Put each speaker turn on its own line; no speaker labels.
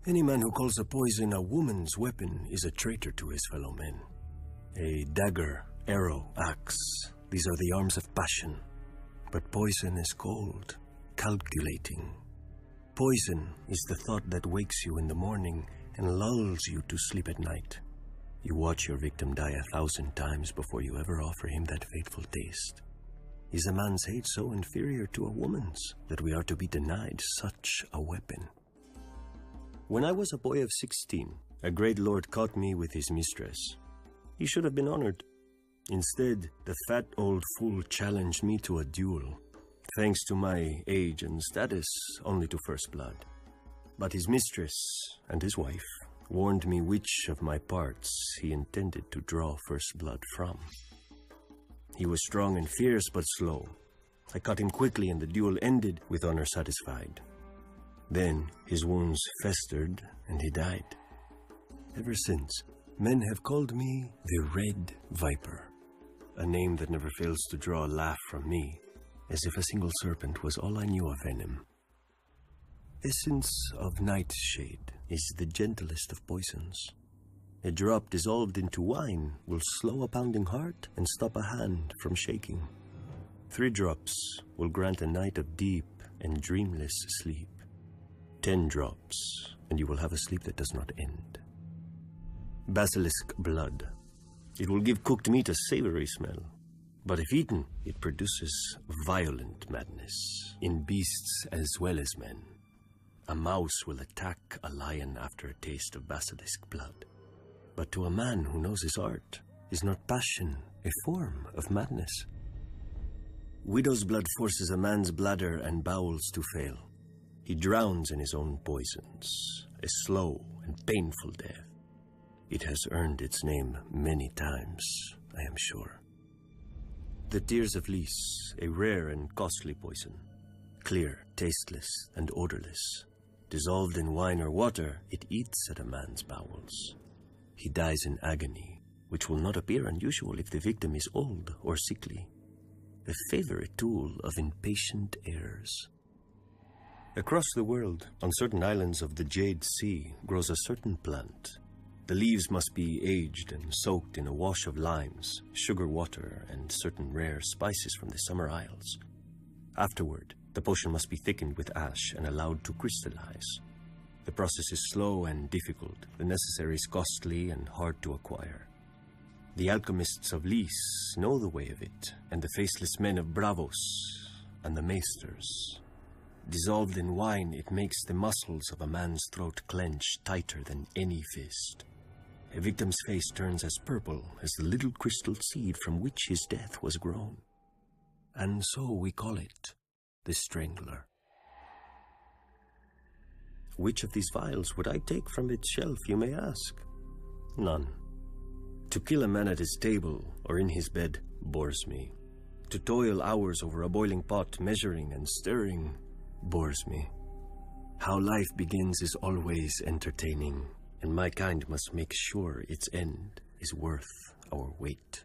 Any man who calls a poison a woman's weapon is a traitor to his fellow men. A dagger, arrow, axe, these are the arms of passion. But poison is cold, calculating. Poison is the thought that wakes you in the morning and lulls you to sleep at night. You watch your victim die 1,000 times before you ever offer him that fateful taste. Is a man's hate so inferior to a woman's that we are to be denied such a weapon? When I was a boy of 16, a great lord caught me with his mistress. He should have been honored. Instead, the fat old fool challenged me to a duel, thanks to my age and status, only to first blood. But his mistress and his wife warned me which of my parts he intended to draw first blood from. He was strong and fierce, but slow. I caught him quickly, and the duel ended with honor satisfied. Then his wounds festered, and he died. Ever since, men have called me the Red Viper, a name that never fails to draw a laugh from me, as if a single serpent was all I knew of venom. Essence of nightshade is the gentlest of poisons. A drop dissolved into wine will slow a pounding heart and stop a hand from shaking. 3 drops will grant a night of deep and dreamless sleep. 10 drops, and you will have a sleep that does not end. Basilisk blood. It will give cooked meat a savory smell, but if eaten, it produces violent madness in beasts as well as men. A mouse will attack a lion after a taste of basilisk blood. But to a man who knows his art, is not passion a form of madness? Widow's blood forces a man's bladder and bowels to fail. He drowns in his own poisons, a slow and painful death. It has earned its name many times, I am sure. The tears of Lys, a rare and costly poison. Clear, tasteless, and odorless. Dissolved in wine or water, it eats at a man's bowels. He dies in agony, which will not appear unusual if the victim is old or sickly. A favorite tool of impatient heirs. Across the world, on certain islands of the Jade Sea, grows a certain plant. The leaves must be aged and soaked in a wash of limes, sugar water, and certain rare spices from the Summer Isles. Afterward, the potion must be thickened with ash and allowed to crystallize. The process is slow and difficult, the necessaries costly and hard to acquire. The alchemists of Lys know the way of it, and the faceless men of Bravos and the maesters. Dissolved in wine, it makes the muscles of a man's throat clench tighter than any fist. A victim's face turns as purple as the little crystal seed from which his death was grown. And so we call it the Strangler. Which of these vials would I take from its shelf, you may ask? None. To kill a man at his table or in his bed bores me. To toil hours over a boiling pot, measuring and stirring, bores me. How life begins is always entertaining, and my kind must make sure its end is worth our wait.